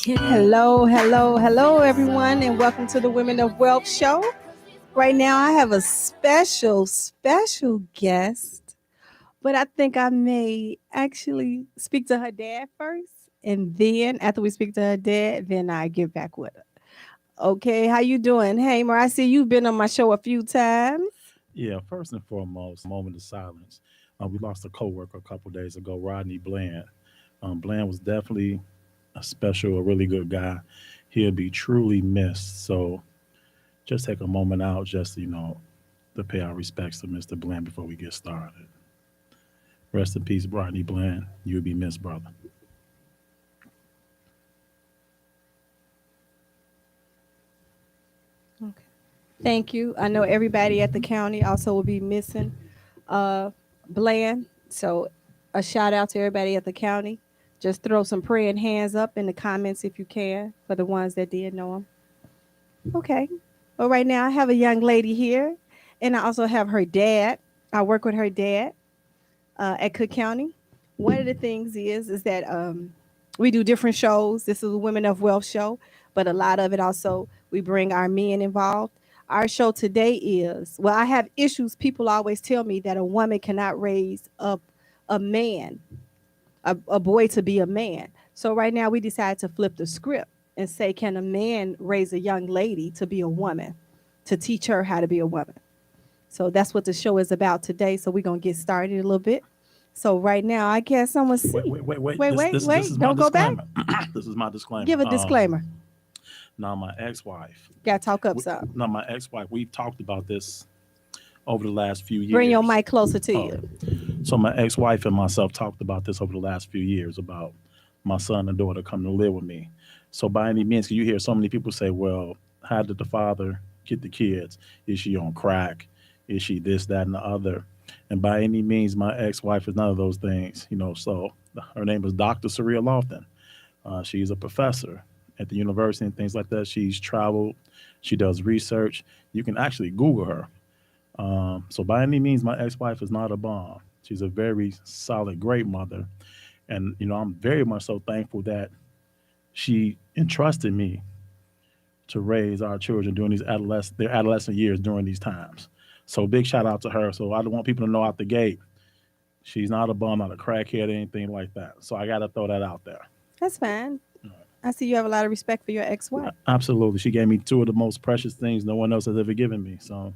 Hello, everyone, and welcome to the Women of Wealth show. Right now, I have a special guest, but I think I may actually speak to her dad first, and then after we speak to her dad, then I get back with her. Okay, how you doing? Hey, Mar, I see you've been on my show a few times. Yeah, first and foremost, moment of silence. We lost a coworker a couple days ago, Rodney Bland. Bland was definitely a really good guy. He'll be truly missed. So just take a moment out, just to pay our respects to Mr. Bland before we get started. Rest in peace, Rodney Bland. You'll be missed, brother. Okay. Thank you. I know everybody at the county also will be missing uh Bland. So a shout out to everybody at the county. Just throw some praying hands up in the comments if you can for the ones that did know him. Okay. Well, right now I have a young lady here, and I also have her dad. I work with her dad at Cook County. One of the things is that we do different shows. This is a Women of Wealth show, but a lot of it also we bring our men involved. Our show today is well, I have issues. People always tell me that a woman cannot raise up a man, a boy to be a man. So right now we decided to flip the script and say, can a man raise a young lady to be a woman, to teach her how to be a woman? So that's what the show is about today. So we're gonna get started a little bit. So right now, I guess I'm gonna Wait, see. wait, wait, wait. Wait, This wait, this this wait! is my Don't go back. disclaimer. This is my disclaimer. Give a disclaimer. Now my ex-wife. Got to talk up some. Now my ex-wife. We've talked about this over the last few Bring your years. mic closer to Oh, you. so my ex-wife and myself talked about this over the last few years about my son and daughter coming to live with me. So by any means, 'cause you hear so many people say, "Well, how did the father get the kids? Is she on crack? Is she this, that, and the other?" And by any means, my ex-wife is none of those things. So her name is Dr. Saria Lofton. She's a professor at the university and things like that. She's traveled. She does research. You can actually Google her. So by any means, my ex-wife is not a bomb. She's a very solid, great mother, and I'm very much so thankful that she entrusted me to raise our children during their adolescent years during these times. So big shout out to her. So I don't want people to know out the gate she's not a bum, not a crackhead, anything like that. So I got to throw that out there. That's fine. I see you have a lot of respect for your ex-wife. Absolutely, she gave me two of the most precious things no one else has ever given me. So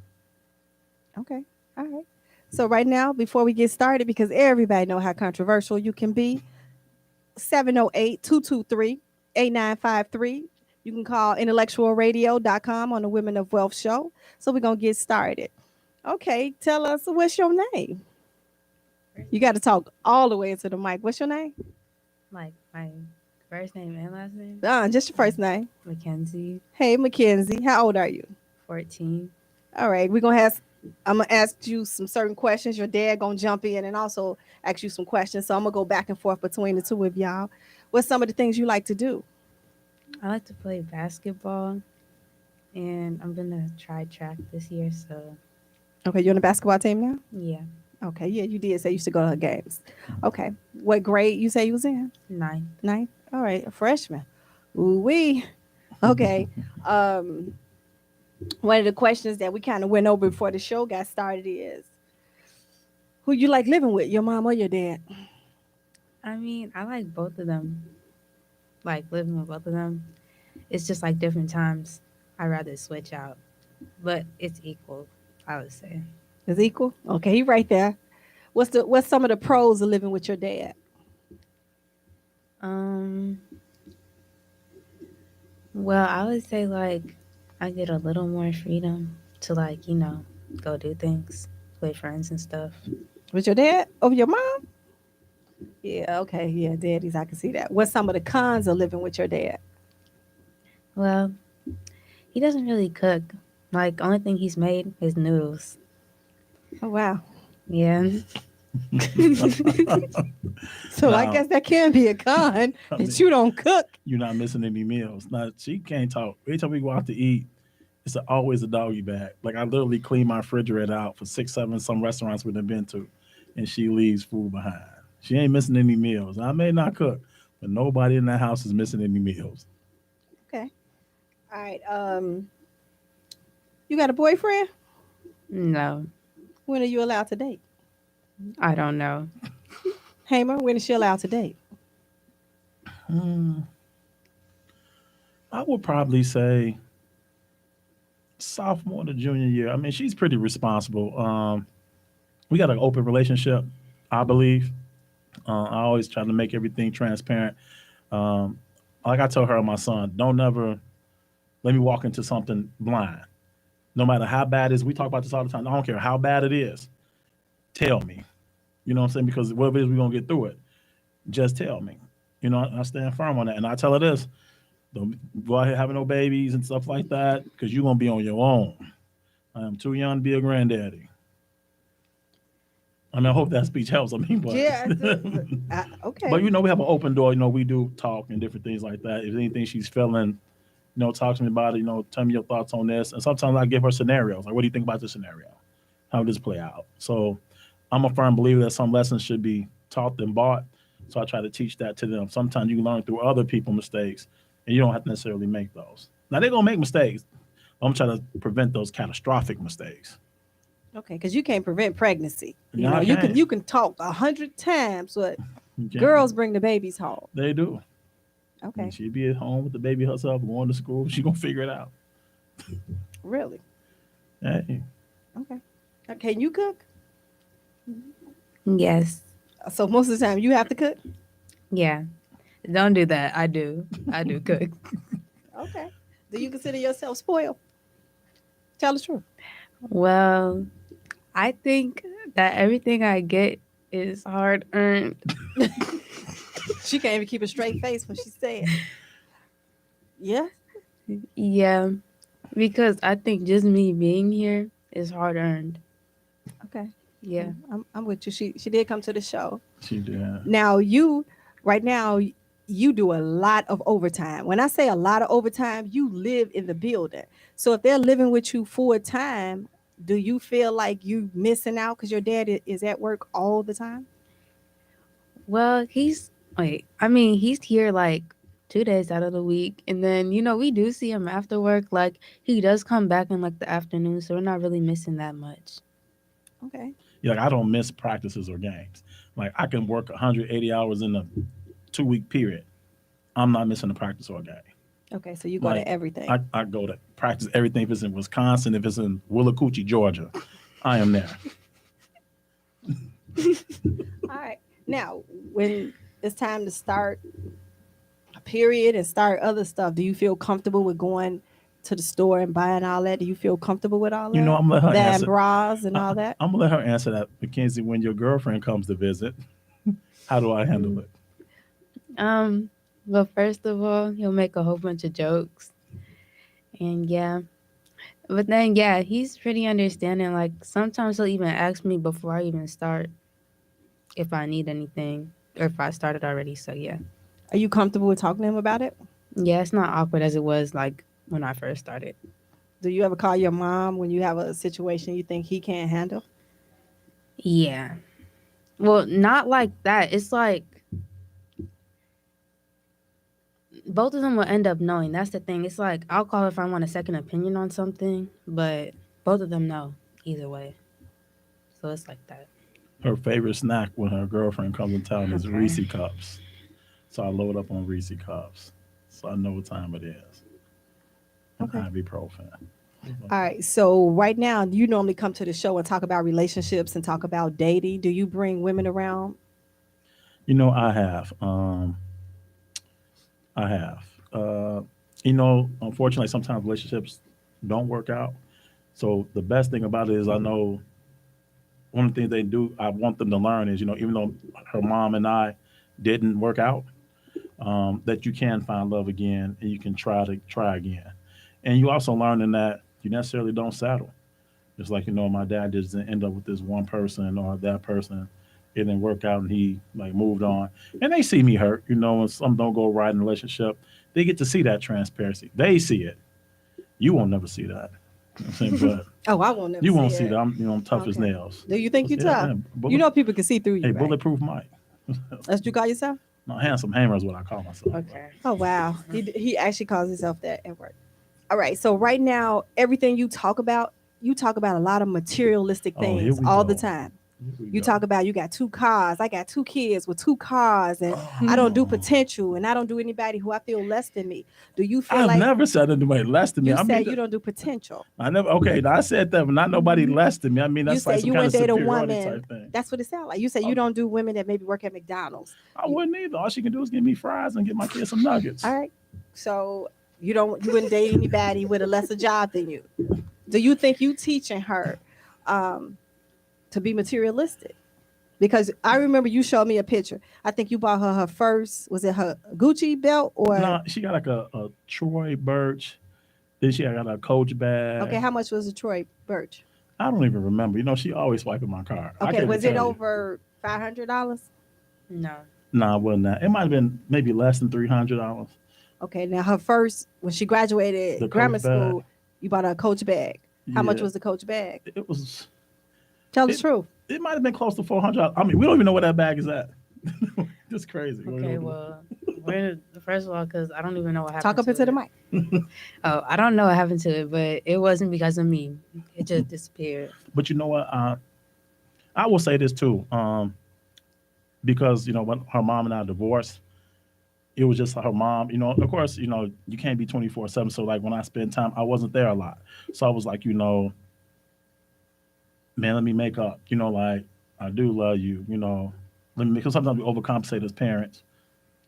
Okay. All right. So right now, before we get started, because everybody know how controversial you can be, 708-223-8953. You can call intellectualradio.com on the Women of Wealth show. So we're going to get started. Okay, tell us what's your name? You got to talk all the way into the mic. What's your name? Like my first name and last name? Just your first name. Mackenzie, Hey, Mackenzie. How old are you? 14. All right, I'm gonna ask you some certain questions. Your dad gonna jump in and also ask you some questions. So I'm gonna go back and forth between the two of y'all. What's some of the things you like to do? I like to play basketball, and I'm gonna try track this year. So Okay, you're on the basketball team now? yeah, Okay, yeah, you did say you used to go to her games. Okay. What grade you say you was in? 9. Ninth? All right, a freshman. Ooh wee. Okay. Um, one of the questions that we kind of went over before the show got started is who you like living with, your mom or your dad? I mean, I like both of them. Like living with both of them. It's just like different times. I rather switch out, but it's equal. I would say. Is equal? Okay, he right there. What's some of the pros of living with your dad? Um. Well, I would say like I get a little more freedom to go do things with friends and stuff. With your dad over your mom? Yeah, okay. Yeah, daddies, I can see that. What's some of the cons of living with your dad? Well, he doesn't really cook. Like, only thing he's made is noodles. Oh wow. Yeah. So I now, guess that can be a con I that mean, you don't cook. you're not missing any meals. Now she can't talk. Every time we go out to eat, it's always a doggy bag. Like I literally clean my refrigerator out for 6, 7 some restaurants we've been to, and she leaves food behind. She ain't missing any meals. I may not cook, but nobody in that house is missing any meals. Okay. All right. You got a boyfriend? No, When are you allowed to date? I don't know. Hamer, when is she allowed to date? Hmm, I would probably say sophomore to junior year. I mean, she's pretty responsible. We got an open relationship, I believe. I always try to make everything transparent. Um, like I told her and my son, don't never let me walk into something blind. No matter how bad it is, we talk about this all the time. I don't care how bad it is. Tell me. You know what I'm saying? Because whatever it is, we're gonna get through it. Just tell me. You know, I stand firm on that. And I tell her this: don't go out here having no babies and stuff like that, because you're gonna be on your own. I am too young to be a granddaddy. I mean, I hope that speech helps. I mean, but Yeah. Okay. but you know, we have an open door. You know, we do talk and different things like that. If anything she's feeling, talk to me about it. Tell me your thoughts on this. And sometimes I give her scenarios. Like, what do you think about this scenario? How would this play out? So I'm a firm believer that some lessons should be taught and bought. So I try to teach that to them. Sometimes you learn through other people's mistakes, and you don't have to necessarily make those. Now they're gonna make mistakes. I'm trying to prevent those catastrophic mistakes. Okay, because you can't prevent pregnancy. No, I You can't. can talk 100 times, but Okay? girls bring the babies home. They do. Okay, And she'd be at home with the baby herself, going to school. She gonna figure it out. really? Hey, Okay. Can you cook? Yes. So most of the time you have to cook. Yeah. Don't do that. I do. I do cook. Okay. Do you consider yourself spoiled? Tell the truth. Well, I think that everything I get is hard earned. She can't even keep a straight face when she said, "Yeah." Yeah. Because I think just me being here is hard earned. Okay. Yeah. I'm with you. She did come to the show. she did. Now right now you do a lot of overtime. When I say a lot of overtime, you live in the building. So if they're living with you full time, do you feel like you missing out because your dad is at work all the time? Well, he's here like 2 days out of the week. And then, we do see him after work. Like he does come back in like the afternoon, so we're not really missing that much. Okay. Yeah, like I don't miss practices or games. Like I can work 180 hours in a 2 week period. I'm not missing a practice or a game. Okay. So you go Like to everything. I go to practice everything. If it's in Wisconsin, if it's in Willacoochee, Georgia, I am there. All right. Now, when it's time to start a period and start other stuff, do you feel comfortable with going to the store and buying all that? Do you feel comfortable with all that? I'm gonna let her That and answer. bras and all that? I'm gonna let her answer that, Mackenzie. When your girlfriend comes to visit, how do I handle it? Well, first of all, he'll make a whole bunch of jokes. And yeah. But then yeah, he's pretty understanding. Like sometimes he'll even ask me before I even start if I need anything or if I started already. So yeah. Are you comfortable with talking to him about it? Yeah, it's not awkward as it was like when I first started. Do you ever call your mom when you have a situation you think he can't handle? Yeah. Well, not like that. It's like both of them will end up knowing. That's the thing. It's like I'll call if I want a second opinion on something, but both of them know either way. So it's like that. Her favorite snack when her girlfriend comes in town is Okay. Reese cups. So I load up on Reese cups, so I know what time it is. And Okay. ibuprofen. All right. So right now, you normally come to the show and talk about relationships and talk about dating. Do you bring women around? I have. I have. Unfortunately, sometimes relationships don't work out. So the best thing about it is I know one of the things they do, I want them to learn is, even though her mom and I didn't work out, that you can find love again and you can try again. And you also learn in that you necessarily don't settle. Just like, my dad just didn't end up with this one person or that person. It didn't work out and he like moved on. And they see me hurt, when some don't go right in a relationship. They get to see that transparency. They see it. You won't never see that. You know what I'm saying? But Oh, I won't never you see won't it. see that. I'm tough as Okay. nails. Do you think you Yeah, tough? yeah. You know people can see through you, Hey, right? bulletproof Mike. That's what you call yourself? No, handsome hammer is what I call myself. Okay. Oh wow, he actually calls himself that at work. All right, so right now, everything you talk about a lot of materialistic Oh, here things we all the go. time. Here we You go. talk about you got 2 cars. I got 2 kids with 2 cars, and I don't do Oh. potential, and I don't do anybody who I feel less than me. Do you feel I've like never said anybody less than me. you I said mean, you don't do potential? I never. Okay, now I said that, but not nobody less than me. I mean, You that's like said some you kind of wouldn't date a superiority woman. type thing. That's what it sounds like. You said you Oh, don't do women that maybe work at McDonald's. I You, wouldn't either. All she can do is give me fries and get my kids some nuggets. all right, so you wouldn't date anybody with a lesser job than you. Do you think you teaching her um, to be materialistic? Because I remember you showed me a picture. I think you bought her first, was it her Gucci belt or No, she got like a Troy Birch. Then she got a Coach okay, bag. how much was the Troy Birch? I don't even remember. She always swiping my card. I Okay, can't even was it tell you. over $500? No. Nah, it wasn't that. It might have been maybe less than $300. Okay, now her first when she The graduated grammar Coach bag. school, you bought her a Coach bag. How much Yeah, was the Coach bag? it was. Tell the It truth. it might have been close to 400. I mean, we don't even know where that bag is at. Just crazy. Okay. Well, where? First of all, because I don't even know what happened. Talk up to into the it. mic. Oh, I don't know what happened to it, but it wasn't because of me. It just disappeared. But you know what? I will say this too. Because when her mom and I divorced, it was just her mom. Of course, you can't be 24/7. So like when I spend time, I wasn't there a lot. So I was like, man, let me make up. Like I do love you. Let me because sometimes we overcompensate as parents.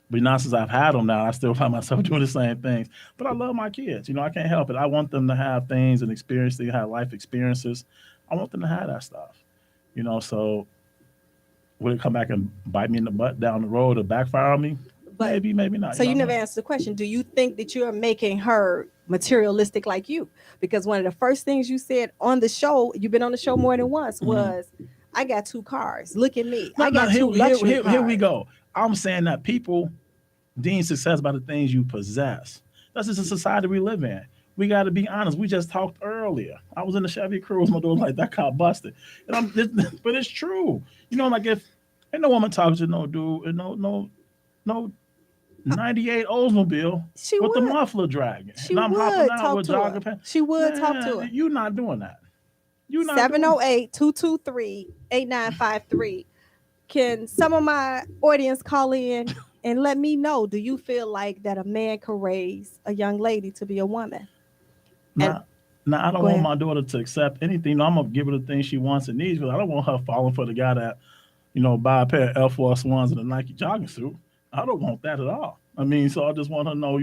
But now since I've had them now, I still find myself doing the same things. But I love my kids. I can't help it. I want them to have things and experience. They have life experiences. I want them to have that stuff. So will it come back and bite me in the butt down the road or backfire on me? But Maybe, maybe not. so you don't never know. answered the question. Do you think that you're making her materialistic like you? Because one of the first things you said on the show, you've been on the show more than once, Mhm. was I got 2 cars. Look at me. No, I no. got Here, two here, luxury here, here we cars. go. I'm saying that people deem success by the things you possess. That's just a society we live in. We got to be honest. We just talked earlier. I was in the Chevy Cruze. My daughter like that car busted, but it's true. Like if ain't no woman talking to no dude and no '98 Oldsmobile She with the would. muffler dragging, She and I'm hopping would out talk with to her. jogging pants. She would talk to Man, her. you not doing that. You not doing that. 708-223-8953. Can some of my audience call in and let me know? Do you feel like that a man could raise a young lady to be a woman? And Now, now I don't go want ahead. my daughter to accept anything. I'm gonna give her the things she wants and needs, but I don't want her falling for the guy that buy a pair of Air Force Ones and a Nike jogging suit. I don't want that at all. I mean, so I just want her to know,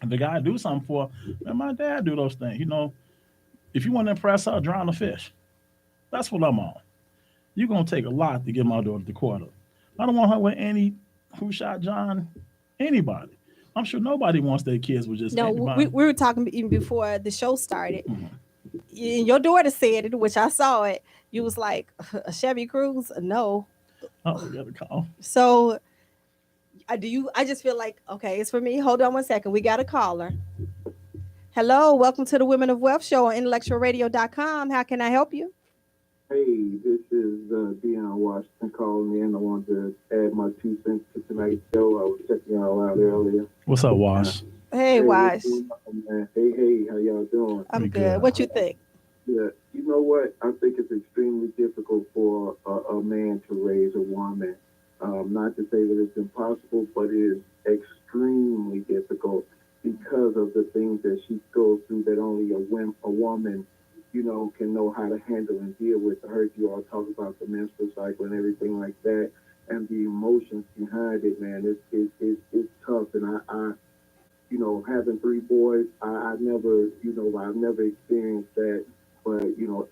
if the guy do something for her, man, my dad do those things. If you want to impress her, drown a fish. That's what I'm on. You're gonna take a lot to get my daughter to quarter. I don't want her with any who shot John, anybody. I'm sure nobody wants their kids with just No, anybody. we were talking even before the show started. Mhm. Your daughter said it, which I saw it. You was like, a Chevy Cruze? No. Oh, we got a call. So do you? I just feel like, okay, it's for me. Hold on one second. We got a caller. Hello, welcome to the Women of Wealth show on intellectualradio.com. How can I help you? Hey, this is Deion Washington calling in. I wanted to add my 2 cents to tonight's show. I was checking y'all out earlier. What's up, Uh, Wash? Hey, what's Wash. going on, man? Hey, how y'all doing? I'm We good. good. What you think? Yeah, you know what? I think it's extremely difficult for a man to raise a woman. Not to say that it's impossible, but it is extremely difficult because of the things that she goes through that only a woman, can know how to handle and deal with. I heard you all talk about the menstrual cycle and everything like that, and the emotions behind it, man. It's tough, and having 3 boys, I never, I've never experienced that, but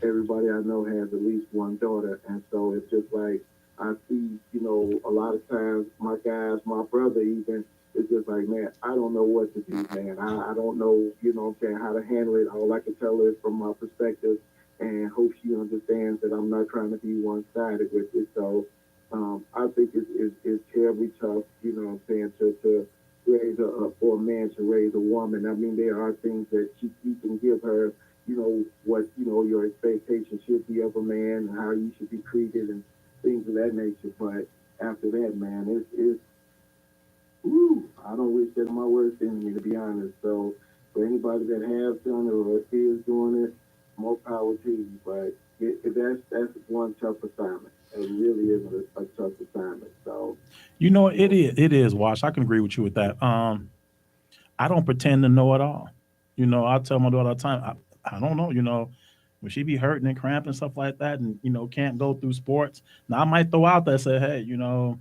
everybody I know has at least one daughter, and so it's just like I see, a lot of times my guys, my brother even, it's just like, man, I don't know what to do, man. I don't know, what I'm saying, how to handle it. All I can tell her is from my perspective, and hope she understands that I'm not trying to be one-sided with it. So I think it's terribly tough, what I'm saying, to raise for a man to raise a woman. I mean, there are things that you can give her, what, your expectations should be of a man and how you should be treated and things of that nature. But after that, man, whew, I don't wish that on my worst enemy, to be honest. So for anybody that has done it or is doing it, more power to you. But that's one tough assignment. It really is a tough assignment. So You know, it is, Wash. I can agree with you with that. I don't pretend to know it all. You know, I tell my daughter all the time, I don't know, you know, when she be hurting and cramping and stuff like that and, you know, can't go through sports. Now I might throw out there and say, hey, you know,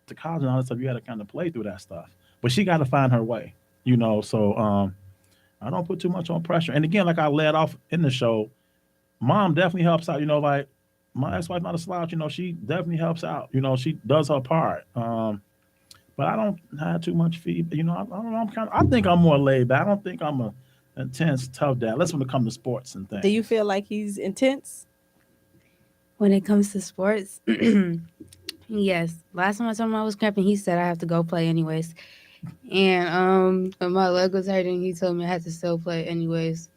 to college and all that stuff, you got to kind of play through that stuff. But she got to find her way, you know. So I don't put too much on pressure. And again, like I led off in the show, mom definitely helps out. You know, like my ex-wife not a slouch. You know, she definitely helps out. You know, she does her part. But I don't have too much feedback. You know, I don't know. I think I'm more laid back. I don't think I'm a intense, tough dad. Let's when it comes to sports and things. Do you feel like he's intense? When it comes to sports, yes. Last time I told him I was cramping, he said I have to go play anyways. And when my leg was hurting, he told me I had to still play anyways.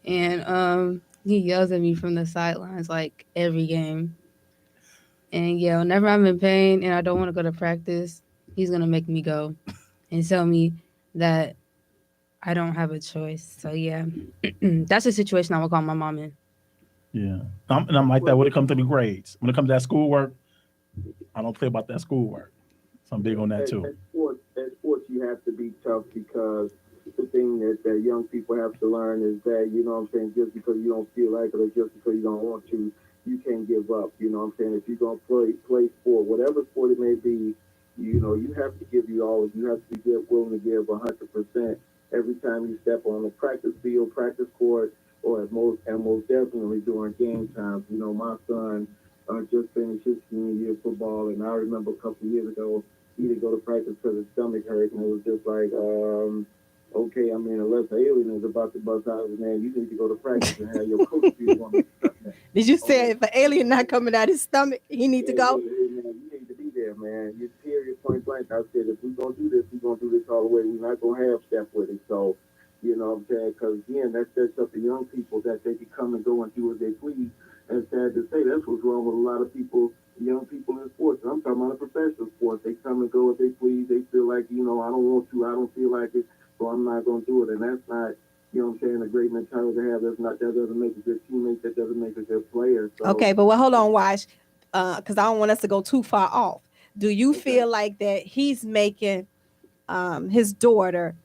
And he yells at me from the sidelines like every game. And yeah, whenever I'm in pain and I don't want to go to practice, he's gonna make me go and tell me that I don't have a choice. So yeah, that's a situation I would call my mom in. Yeah, and I'm like that when it comes to the grades. When it comes to that schoolwork, I don't play about that schoolwork. So I'm big on that at too. sports, you have to be tough because the thing that young people have to learn is that, you know what I'm saying, just because you don't feel like it or just because you don't want to, you can't give up. You know what I'm saying? If you're going to play sport, whatever sport it may be, you know, you have to give you all, you have to be willing to give 100% every time you step on the practice field, practice court, or most definitely during game times. You know, my son just finished his senior year of football, and I remember a couple of years ago, he didn't go to practice because his stomach hurt, and it was just like, okay, I mean, unless the alien is about to bust out, man, you need to go to practice and have your coach be the one to stop that. Did you say if an alien not coming out his stomach, he need to go? Man, you need to be there, man. You period point blank. I said, if we're going to do this, we're going to do this all the way. We're not going to have step with it. So, you know what I'm saying? Because, again, that sets up the young people that they can come and go and do as they please. And sad to say, that's what's wrong with a lot of people, young people in sports. And I'm talking about the professional sports. They come and go as they please. They feel like, you know, I don't want to, I don't feel like it, so I'm not going to do it. And that's not, you know what I'm saying, a great mentality to have. That doesn't make a good teammate. That doesn't make a good player. So, Okay, but well, hold on, Wash, because I don't want us to go too far off. Do you feel like that he's making his daughter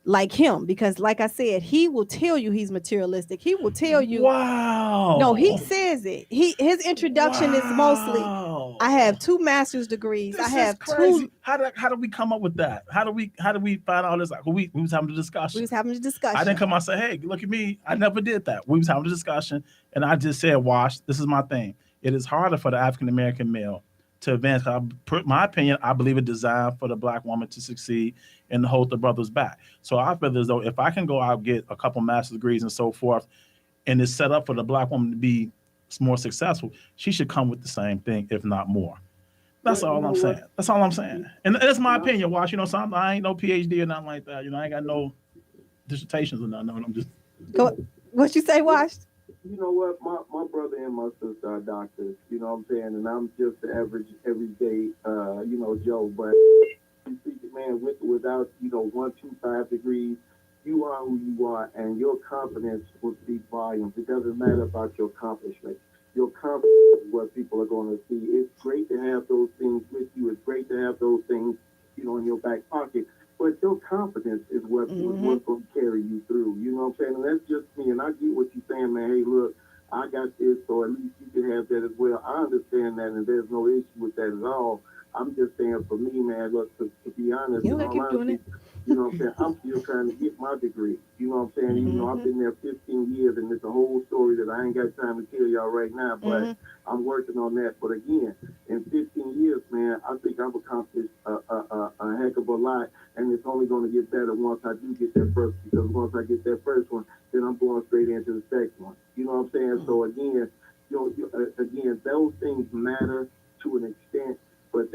like him? Because, like I said, he will tell you he's materialistic. He will tell you. Wow. No, he says it. His introduction is mostly, I have 2 master's degrees. This I have is crazy. 2. How did we come up with that? How do we find all this out? We was having a discussion. We was having a discussion. I didn't come out and say, hey, look at me. I never did that. We was having a discussion, and I just said, Wash, this is my thing. It is harder for the African American male to advance. My opinion, I believe it's designed for the Black woman to succeed and to hold the brothers back. So I feel as though if I can go out get a couple master's degrees and so forth, and it's set up for the Black woman to be more successful, she should come with the same thing, if not more. That's all I'm saying. That's all I'm saying. And that's my opinion, Wash. You know, something I ain't no PhD or nothing like that. You know, I ain't got no dissertations or nothing. I'm just Go, what you say, Wash? you know what? My brother and my sister are doctors. You know what I'm saying? And I'm just the average, everyday, you know, Joe. But you see, man, without, you know, 1, 2, 5 degrees, you are who you are, and your confidence will speak volumes. It doesn't matter about your accomplishments. Your confidence is what people are going to see. It's great to have those things with you. It's great to have those things, you know, in your back pocket. But your confidence is what's going to carry you through. You know what I'm saying? And that's just me. And I get what you're saying, man. Hey, look, I got this, so at least you can have that as well. I understand that, and there's no issue with that at all. I'm just saying, for me, man, look, to be honest, You don't keep doing it. you know what I'm saying? I'm still trying to get my degree. You know what I'm saying? Even though I've been there 15 years, and it's a whole story that I ain't got time to tell y'all right now, but I'm working on that. But again, in 15 years, man, I think I've accomplished a heck of a lot, and it's only going to get better once I do get that first, because once I get that first one, then I'm going straight into the second one. You know what I'm saying? So again, again, those things matter to an extent, but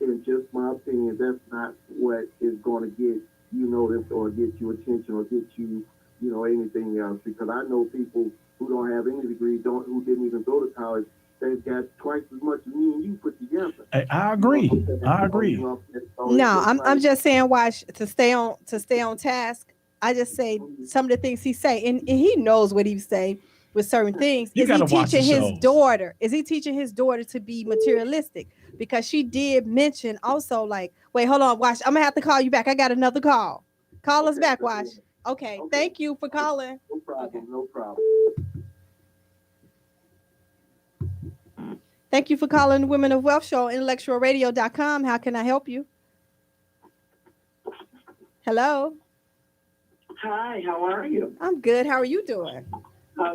in just my opinion, that's not what is going to get you noticed or get you attention or get you, you know, anything else. Because I know people who don't have any degree, who didn't even go to college, they've got twice as much as me and you put together. I agree. I agree. No, I'm just saying, watch, to stay on task. I just say some of the things he say, and he knows what he say with certain things. You Is he gotta watch the teaching his shows. daughter? Is he teaching his daughter to be materialistic? Because she did mention also, like, wait, hold on, watch. I'm gonna have to call you back. I got another call. Call us Okay, back, go watch. ahead. Okay, Okay. thank you for calling. No problem. Okay. No problem. Thank you for calling the Women of Wealth Show, intellectualradio.com. How can I help you? Hello. Hi, how are you? I'm good. How are you doing? Uh,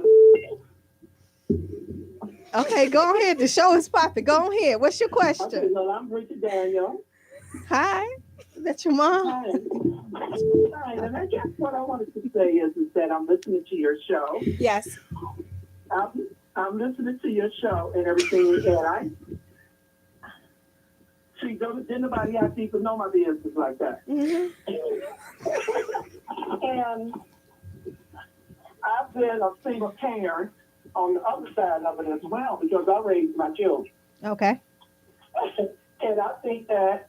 Okay, go ahead. The show is popping. Go ahead. What's your okay, question? well, I'm Bridget Daniel. Hi. Is that your mom? Hi. Hi, and I guess what I wanted to say is that I'm listening to your show. Yes. I'm listening to your show and everything, and didn't nobody ask me to know my business like that. Mm-hmm. And I've been a single parent on the other side of it as well because I raised my children. Okay. And I think that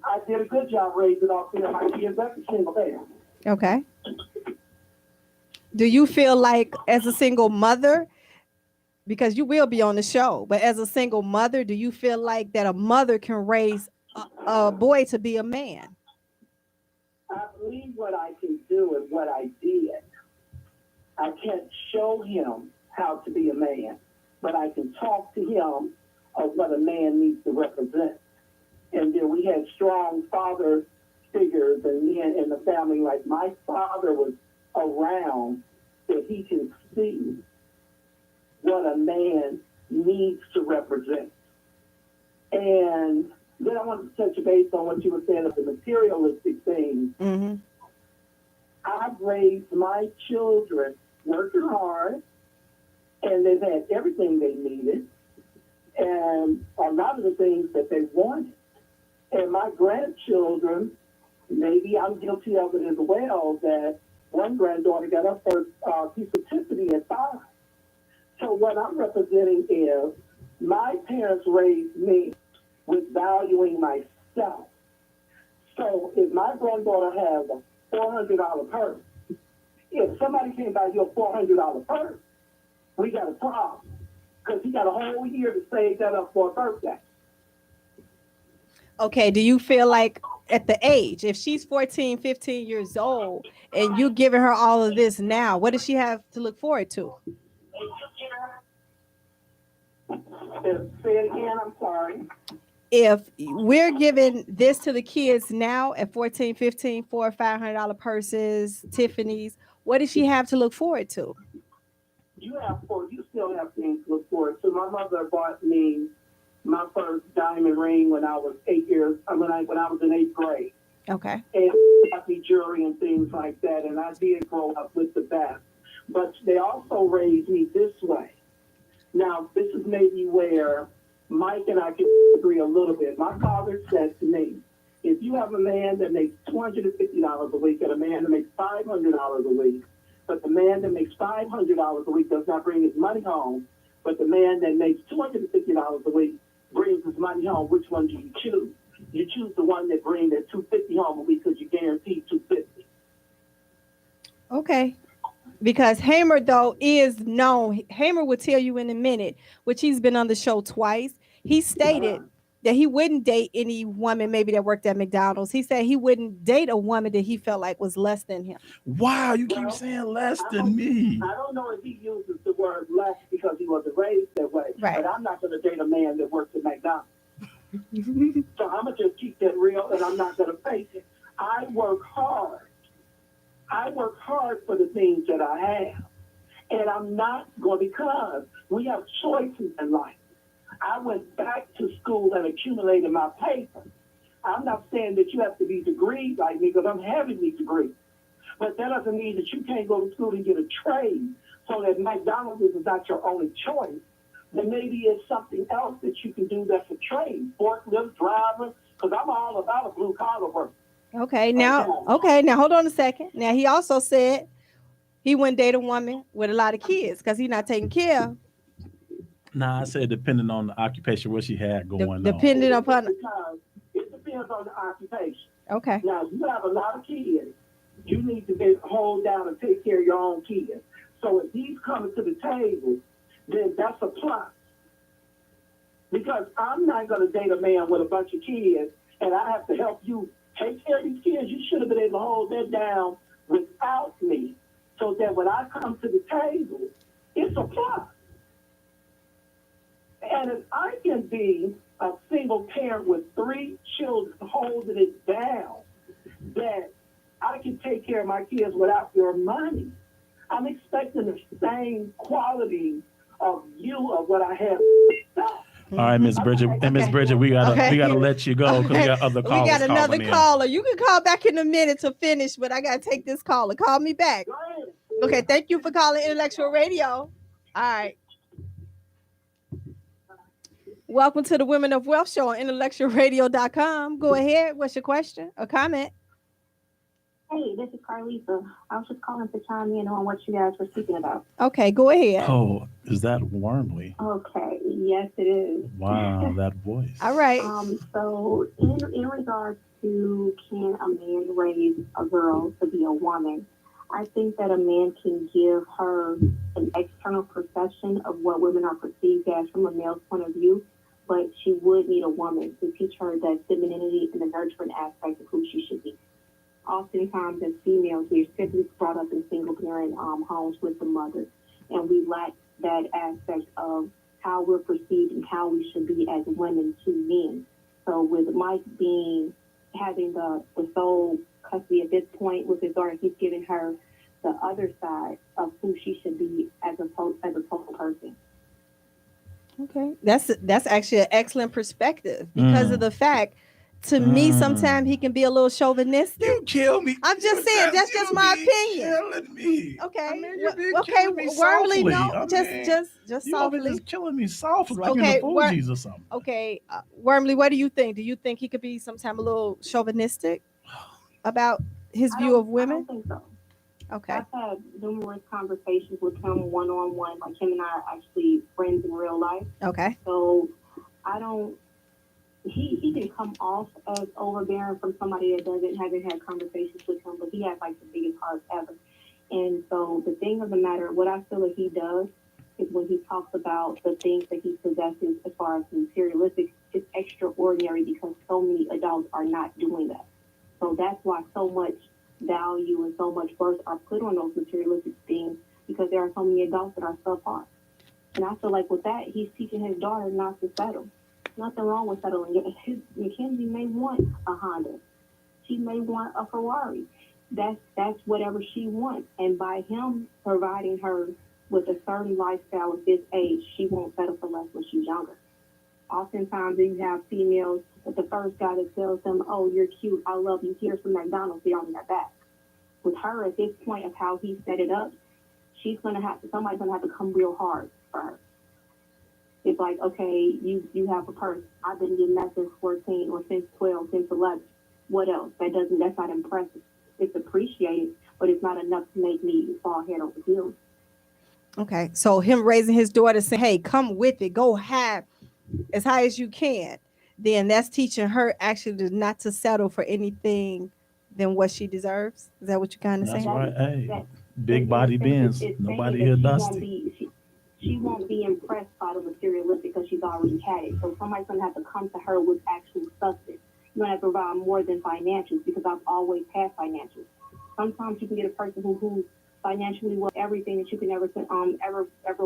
I did a good job raising all three of my kids as a single parent. Okay. Do you feel like, as a single mother, because you will be on the show, but as a single mother, do you feel like that a mother can raise a boy to be a man? I believe what I can do is what I did. I can't show him how to be a man, but I can talk to him of what a man needs to represent. And then we had strong father figures and men in the family. Like my father was around that he can see what a man needs to represent. And then I wanted to touch base on what you were saying of the materialistic things. Mm-hmm. I've raised my children working hard, and they've had everything they needed, and a lot of the things that they wanted. And my grandchildren, maybe I'm guilty of it as well, that one granddaughter got her first piece of Tiffany at 5. So what I'm representing is my parents raised me with valuing myself. So if my granddaughter has a $400 purse, if somebody came by your $400 purse, we got a problem because he got a whole year to save that up for a birthday. Okay. Do you feel like at the age, if she's 14, 15 years old and you giving her all of this now, what does she have to look forward to? Say it again, I'm sorry. If we're giving this to the kids now at 14, 15, $400 or $500 purses, Tiffany's, what does she have to look forward to? You still have things to look forward to. My mother bought me my first diamond ring when I was when I was in 8th grade. Okay. And got me jewelry and things like that, and I did grow up with the best. But they also raised me this way. Now, this is maybe where Mike and I can agree a little bit. My father said to me, if you have a man that makes $250 a week and a man that makes $500 a week, but the man that makes $500 a week does not bring his money home, but the man that makes $250 a week brings his money home, which one do you choose? You choose the one that brings that $250 home a week because you guarantee $250. Okay. Because Hamer, though, is known. Hamer will tell you in a minute, which he's been on the show twice. He stated that he wouldn't date any woman maybe that worked at McDonald's. He said he wouldn't date a woman that he felt like was less than him. Wow, you keep saying less than me. I don't know if he uses the word less because he wasn't raised that way, Right. but I'm not going to date a man that works at McDonald's. So I'm going to just keep that real, and I'm not going to fake it. I work hard. I work hard for the things that I have. And I'm not going, because we have choices in life. I went back to school and accumulated my paper. I'm not saying that you have to be degreed like me, because I'm having these degrees. But that doesn't mean that you can't go to school and get a trade, so that McDonald's is not your only choice. Then maybe it's something else that you can do that's a trade, forklift driver, because I'm all about a blue collar worker. Okay, now hold on a second. Now he also said he wouldn't date a woman with a lot of kids because he's not taking care Nah, I said depending on the occupation, what she had going on. Depending upon. Because it depends on the occupation. Okay. Now, if you have a lot of kids, you need to be able to hold down and take care of your own kids. So if he's coming to the table, then that's a plus. Because I'm not going to date a man with a bunch of kids, and I have to help you take care of these kids. You should have been able to hold that down without me, so that when I come to the table, it's a plus. And if I can be a single parent with 3 children holding it down, that I can take care of my kids without your money, I'm expecting the same quality of you of what I have. All right, Miss Bridget. And Miss Bridget, we gotta let you go because we got other We callers got another calling in. caller. You can call back in a minute to finish, but I gotta take this caller. Call me back. Go ahead. Okay, thank you for calling Intellectual Radio. All right. Welcome to the Women of Wealth Show on intellectualradio.com. Go ahead. What's your question or comment? Hey, this is Carlisa. I was just calling to chime in on what you guys were speaking about. Okay, go ahead. Oh, is that Wormley? Okay, yes, it is. Wow, that voice. All right. So in regards to can a man raise a girl to be a woman, I think that a man can give her an external perception of what women are perceived as from a male's point of view, but she would need a woman to teach her the femininity and the nurturing aspect of who she should be. Oftentimes, as females, we're simply brought up in single-parent homes with the mother, and we lack that aspect of how we're perceived and how we should be as women to men. So with Mike having the sole custody at this point with his daughter, he's giving her the other side of who she should be as a total person. Okay. That's actually an excellent perspective because of the fact, to me, sometimes he can be a little chauvinistic. You kill me. I'm just saying, that's just my opinion. Killing me. Okay. I mean, you've been Okay, killing me Wormley, softly. no, I just mean, just you over softly. just killing me softly, like Okay, in the Fugees or something. Okay, Wormley, what do you think? Do you think he could be sometime a little chauvinistic about his view of I women? don't think so. Okay. I've had numerous conversations with him one-on-one, like him and I are actually friends in real life. Okay. So I don't. He can come off as overbearing from somebody that haven't had conversations with him, but he has like the biggest heart ever. And so the thing of the matter, what I feel like he does is when he talks about the things that he possesses as far as materialistic, it's extraordinary because so many adults are not doing that. So that's why so much value and so much worth are put on those materialistic things, because there are so many adults that are subpar. And I feel like with that, he's teaching his daughter not to settle. Nothing wrong with settling. Mackenzie may want a Honda. She may want a Ferrari. That's whatever she wants. And by him providing her with a certain lifestyle at this age, she won't settle for less when she's younger. Oftentimes, you have females that the first guy that tells them, "Oh, you're cute, I love you, here's some McDonald's," they're on their back. With her, at this point of how he set it up, somebody's gonna have to come real hard for her. It's like, okay, you have a purse. I've been getting that since 14 or since 12, since 11. What else? That's not impressive. It's appreciated, but it's not enough to make me fall head over heels. Okay. So him raising his daughter saying, "Hey, come with it. Go high as high as you can." Then that's teaching her actually not to settle for anything than what she deserves. Is that what you're kind of That's saying? right. Hey, That- big body Benz. it's Nobody saying here that dusty. She won't be impressed by the materialistic because she's already had it. So somebody's going to have to come to her with actual substance. You're going to have to provide more than financials, because I've always had financials. Sometimes you can get a person who's financially well everything that you can ever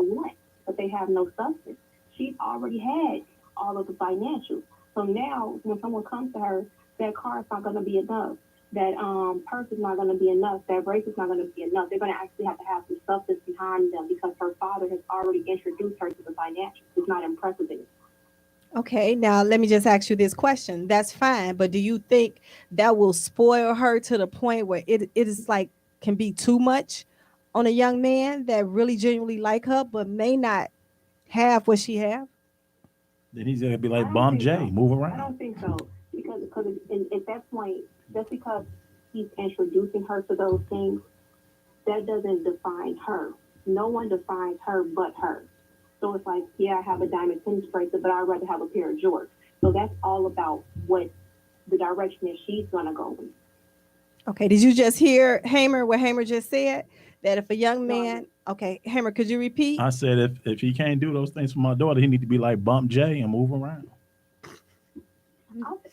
want, but they have no substance. She's already had all of the financials. So now when someone comes to her, that car is not going to be enough. That purse is not going to be enough. That brace is not going to be enough. They're going to actually have to have some substance behind them, because her father has already introduced her to the financials. It's not impressive anymore. Okay, now let me just ask you this question. That's fine, but do you think that will spoil her to the point where it is like can be too much on a young man that really genuinely like her but may not have what she have? Then he's gonna be I like don't Bomb think J, so. move I around. don't think so, because at that point, just because he's introducing her to those things, that doesn't define her. No one defines her but her. So it's like, yeah, I have a diamond tennis bracelet, but I'd rather have a pair of Jordans. So that's all about what the direction that she's gonna go in. Okay, did you just hear Hamer, what Hamer just said? That if a young No, I man, okay, Hamer, could you repeat? I said if he can't do those things for my daughter, he need to be like Bump J and move around.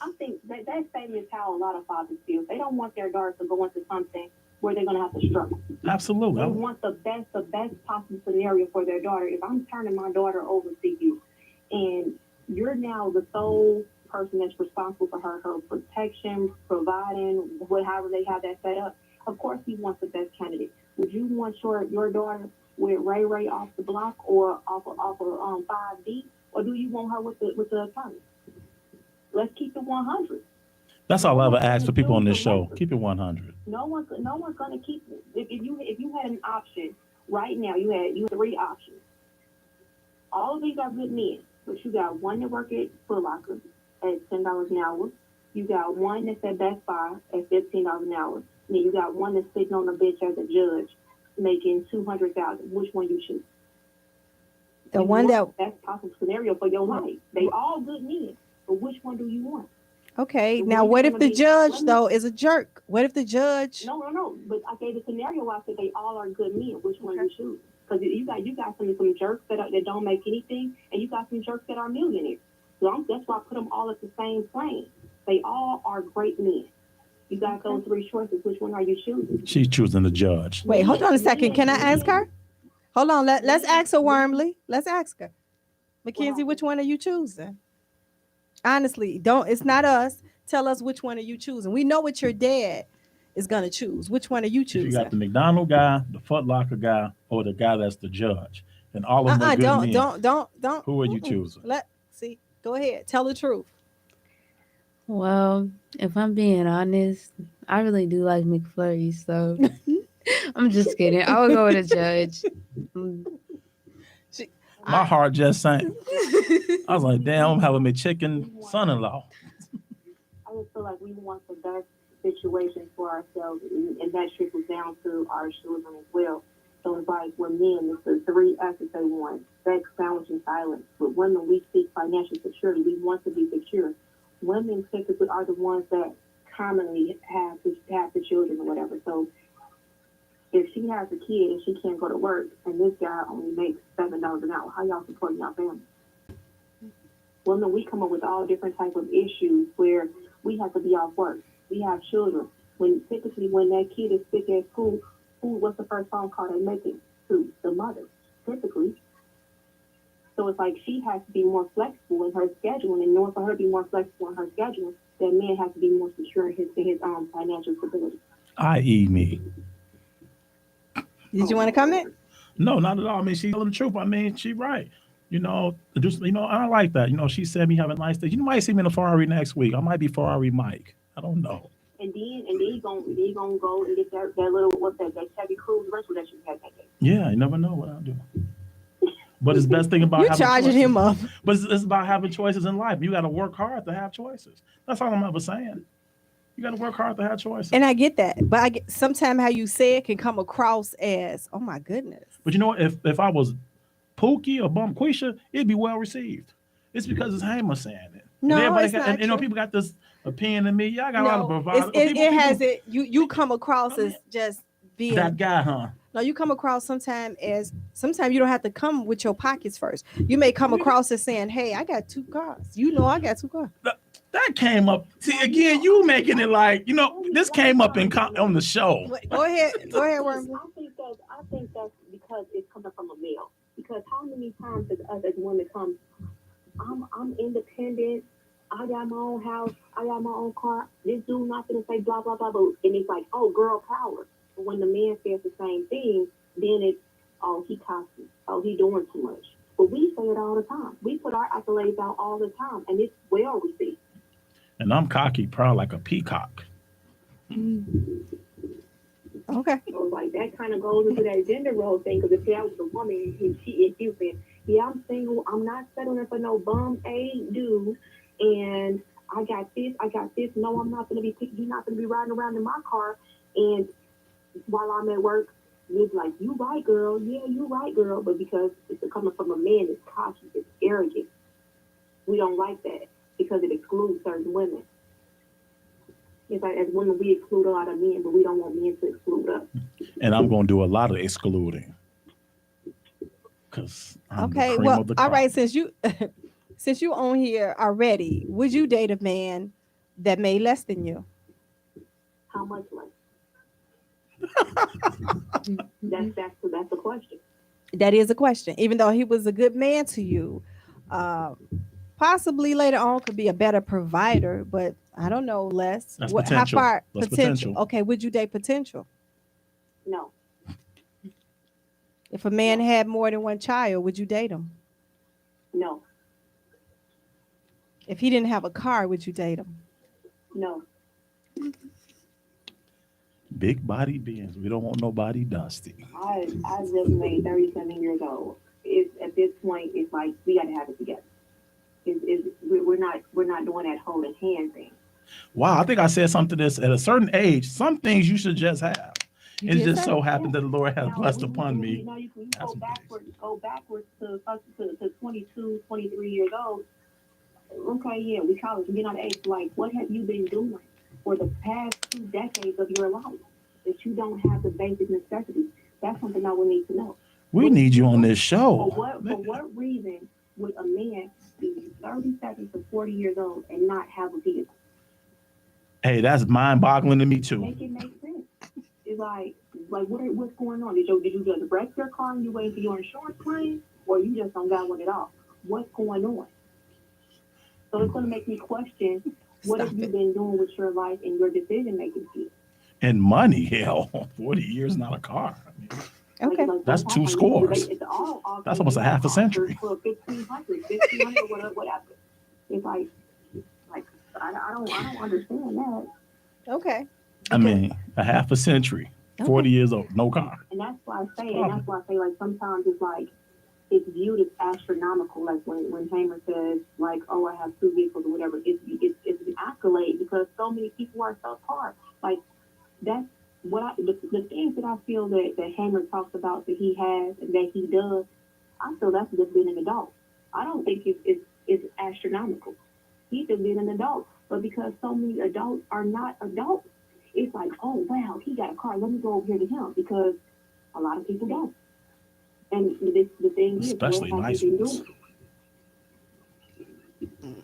I think that same is how a lot of fathers feel. They don't want their daughters to go into something where they're gonna have to struggle. They Absolutely. want the best possible scenario for their daughter. If I'm turning my daughter over to you, and you're now the sole person that's responsible for her protection, providing, however they have that set up, of course he wants the best candidate. Would you want your daughter with Ray off the block or off of 5D, or do you want her with the attorney? Let's keep it 100. That's all I ever ask for people on this show. Keep it 100. No one's gonna keep it. If you had an option right now, you had 3 options. All of these are good men, but you got one that work at Foot Locker at $10 an hour. You got one that's at Best Buy at $15 an hour. And then you got one that's sitting on the bench as a judge making $200,000. Which one you choose? The one that, That's possible scenario for your life. They all good men, but which one do you want? okay, The now one what that's if the gonna be- judge let me- though is a jerk? What if the judge? No. But I gave the scenario. I said they all are good men. Which one you choose? Because you got some jerks that don't make anything, and you got some jerks that are millionaires. So that's why I put them all at the same plane. They all are great men. You got those 3 choices. Which one are you choosing? She's choosing the judge. Wait, hold on a second. Can I ask her? Hold on. Let's ask her, Wormley. Let's ask her. Mackenzie, which one are you choosing? Honestly, it's not us. Tell us which one are you choosing. We know what your dad is gonna choose. Which one are you If you choosing? got the McDonald guy, the Foot Locker guy, or the guy that's the judge, and all of them are good men. Don't. Who are you choosing? Let's see. Go ahead. Tell the truth. Well, if I'm being honest, I really do like McFlurry, so I'm just kidding. I would go with a judge. My heart just sank. I was like, damn, I'm having a McChicken son-in-law. I just feel like we want the best situation for ourselves, and that trickles down to our children as well. So it's like with men, it's the 3 S's they want: sex, sandwich, and silence. With women, we seek financial security. We want to be secure. Women typically are the ones that commonly have the children or whatever. So if she has a kid and she can't go to work, and this guy only makes $7 an hour, how y'all supporting your family? Well, no, we come up with all different types of issues where we have to be off work. We have children. When that kid is sick at school, what's the first phone call they make it to? The mother, typically. So it's like she has to be more flexible in her scheduling, and in order for her to be more flexible in her scheduling, that man has to be more secure in his financial stability. I.e. me. Did you want to comment? No, not at all. I mean, she's telling the truth. I mean, she's right. I like that. She said me having nice things. You might see me in a Ferrari next week. I might be Ferrari Mike. I don't know. And then he gonna go and get that little that Chevy Cruze rental that you had that day. Yeah, you never know what I'll do. But it's the best thing about You're having charging choices. him up. But it's about having choices in life. You got to work hard to have choices. That's all I'm ever saying. You got to work hard to have choices. And I get that, but sometimes how you say it can come across as, oh my goodness. But you know what? If I was Pookie or Bumquisha, it'd be well received. It's because it's Hamer saying it. No, And everybody it's not true. people got this opinion of me. Yeah, I got a lot of bravado. It has it. You come across as just being That guy, huh? No, you come across sometimes you don't have to come with your pockets first. You may come across as saying, "Hey, I got 2 cars." I got 2 cars. That came up. See, again, you making it like, this came up on the show. Go ahead, Wormley. I think that's because it's coming from a male. Because how many times does us as women come, I'm independent, I got my own house, I got my own car, this dude not gonna say blah blah blah blah, and it's like, oh, girl power. But when the man says the same thing, then it's, oh, he cocky, oh, he doing too much. But we say it all the time. We put our accolades out all the time, and it's well received. And I'm cocky, proud like a peacock. Okay. So like that kind of goes into that gender role thing. Because if I was a woman and she said, "Yeah, I'm single. I'm not settling for no bum a dude, and I got this. No, I'm not gonna be. You're not gonna be riding around in my car, and while I'm at work, we'll be like, "You right, girl. Yeah, you right, girl." But because it's coming from a man that's cautious, it's arrogant, we don't like that because it excludes certain women. It's like as women, we exclude a lot of men, but we don't want men to exclude us. And I'm going to do a lot of excluding because I'm the Okay, cream well, of the all crop. right. Since you since you on here already, would you date a man that made less than you? How much less? That's the question. That is a question. Even though he was a good man to you, possibly later on could be a better provider, but I don't know, Les. That's How potential. far That's potential? potential. Okay, would you date potential? No, If a man had more than one child, would you date him? no, If he didn't have a car, would you date him? no. Big body beings. We don't want nobody dusty. I just made 37 years old. It's at this point, it's like we got to have it together. We're not doing that holding hand thing. Wow, I think I said something to this at a certain age. Some things you should just have. You It did just say- so happened that the Lord has Now, blessed when upon you me. know, you Have go some backwards to 22, 23 years old. Okay, yeah, we college, we're not age. Like, what have you been doing for the past 2 decades of your life that you don't have the basic necessities? That's something I would need to know. We need you on this For show. what reason would a man be 37 to 40 years old and not have a vehicle? Hey, that's mind-boggling to me too. Make it make sense. It's like what's going on? Did you just wreck your car and you waiting for your insurance claim, or you just don't got one at all? What's going on? So it's going to make me question what have Stop you it. been doing with your life and your decision making skills. And money, hell, 40 years, not a car. I mean, Okay. That's what's 2 happening? scores. It's all That's almost a half a century. For 1,500, whatever. It's like I don't understand that. Okay. I mean, a half a century, 40 years old, no car. And that's why I say, like, sometimes it's like, it's viewed as astronomical. Like when Hamer says, like, oh, I have 2 vehicles or whatever, it's an accolade because so many people are self-taught. Like, that's the things that I feel that Hamer talks about that he has and that he does, I feel that's just being an adult. I don't think it's astronomical. He's just being an adult. But because so many adults are not adults, it's like, oh, wow, he got a car. Let me go over here to him because a lot of people don't. And the thing is, Especially what have nice you been ones. doing?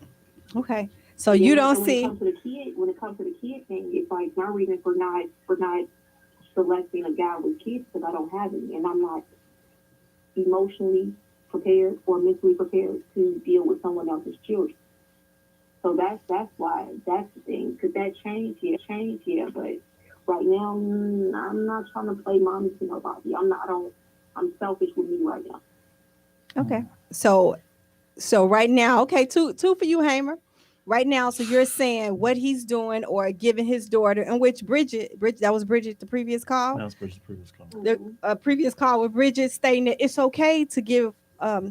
Okay. So you don't when see. When it comes to the kid thing, it's like my reason for not selecting a guy with kids because I don't have any, and I'm not emotionally prepared or mentally prepared to deal with someone else's children. So that's why that's the thing. Could that change? Yeah, but right now I'm not trying to play mommy to nobody. I'm selfish with me right now. Okay. So right now, okay, two for you, Hamer. Right now, so you're saying what he's doing or giving his daughter, in which Bridget, that was Bridget, the previous call. That was Bridget's previous call. The previous call with Bridget stating that it's okay to give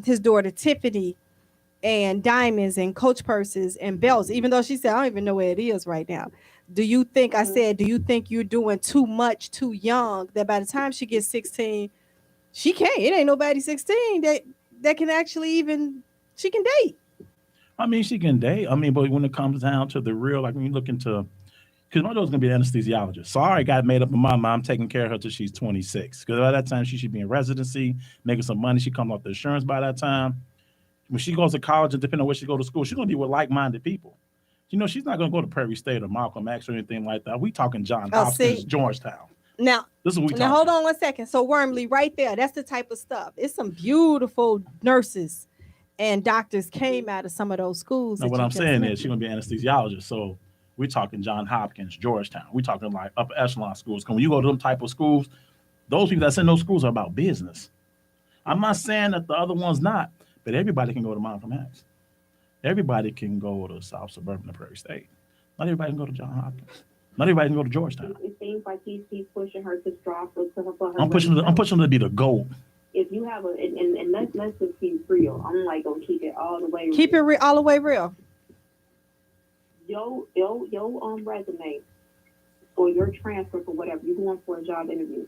his daughter Tiffany and diamonds and Coach purses and belts, even though she said, I don't even know where it is right now. Do you think, I said, do you think you're doing too much too young that by the time she gets 16, she can't, it ain't nobody 16 that can actually even, she can date. I mean, she can date. I mean, but when it comes down to the real, like when you look into, because my daughter's going to be an anesthesiologist. So I already got made up in my mind. I'm taking care of her till she's 26. Because by that time, she should be in residency, making some money. She comes off the insurance by that time. When she goes to college, and depending on where she go to school, she's going to be with like-minded people. You know, she's not going to go to Prairie State or Malcolm X or anything like that. We talking John Hopkins, Georgetown. Now, This is what we talking. now hold on 1 second. So Wormley, right there, that's the type of stuff. It's some beautiful nurses and doctors came out of some of those schools. Now, what I'm saying is she's going to be an anesthesiologist. So we're talking John Hopkins, Georgetown. We're talking like upper echelon schools. Because when you go to them type of schools, those people that's in those schools are about business. I'm not saying that the other one's not, but everybody can go to Malcolm X. Everybody can go to South Suburban or Prairie State. Not everybody can go to John Hopkins. Not everybody can go to Georgetown. It seems like he's pushing her to straw for her. I'm pushing her to be the GOAT. If you have and let's just be real. I'm like gonna keep it all the way. Keep it real, all the way real. Your resume or your transfer for whatever you're going for a job interview.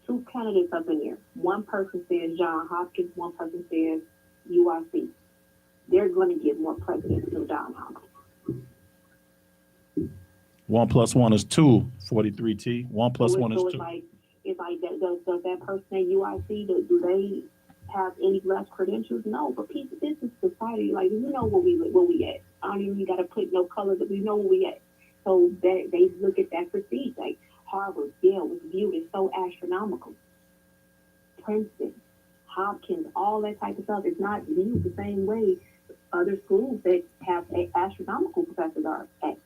two candidates up in there. One person says John Hopkins, one person says UIC. They're going to get more presidents than John Hopkins. 1 + 1 is 2, 43T. 1 + 1 is So 2. it's like that, does that person at UIC, do they have any less credentials? No, but people, this is society. Like, we know where we at. I don't even got to put no colors, but we know where we at. So they look at that prestige. Like Harvard, Yale was viewed as so astronomical. Princeton, Hopkins, all that type of stuff is not viewed the same way other schools that have astronomical professors are at.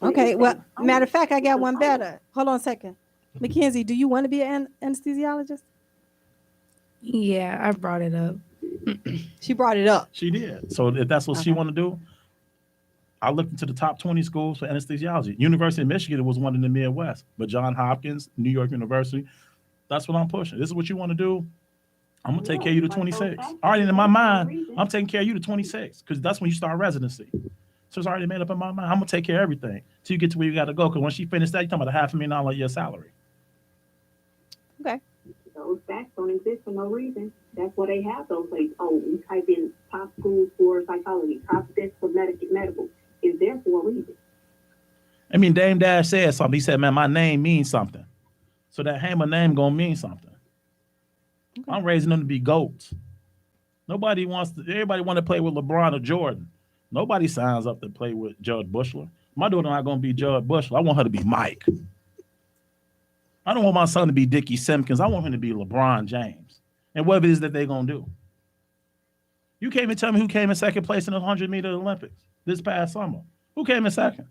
Okay, well, matter of fact, I got one better. Hold on a second. Mackenzie, do you want to be an anesthesiologist? Yeah, I brought it up. She brought it up. She did. So if that's what she Okay. want to do, I looked into the top 20 schools for anesthesiology. University of Michigan was one in the Midwest, but Johns Hopkins, New York University, that's what I'm pushing. This is what you want to do. I'm gonna take care of you to 26. Already in my mind, I'm taking care of you to 26 because that's when you start residency. So it's already made up in my mind. I'm gonna take care of everything till you get to where you got to go. Because when she finished that, you're talking about $500,000 a year salary. Okay. Those facts don't exist for no reason. That's why they have those. Like, oh, you type in top schools for psychology, top this for medical. Is there for a reason. I mean, Dame Dash said something. He said, "Man, my name means something." So that Hammer name gonna mean something. Okay. I'm raising them to be GOATs. Everybody want to play with LeBron or Jordan. Nobody signs up to play with Jud Bushler. My daughter not gonna be Jud Bushler. I want her to be Mike. I don't want my son to be Dickie Simpkins. I want him to be LeBron James. And whatever it is that they're gonna do. You can't even tell me who came in second place in the 100-meter Olympics this past summer. Who came in second?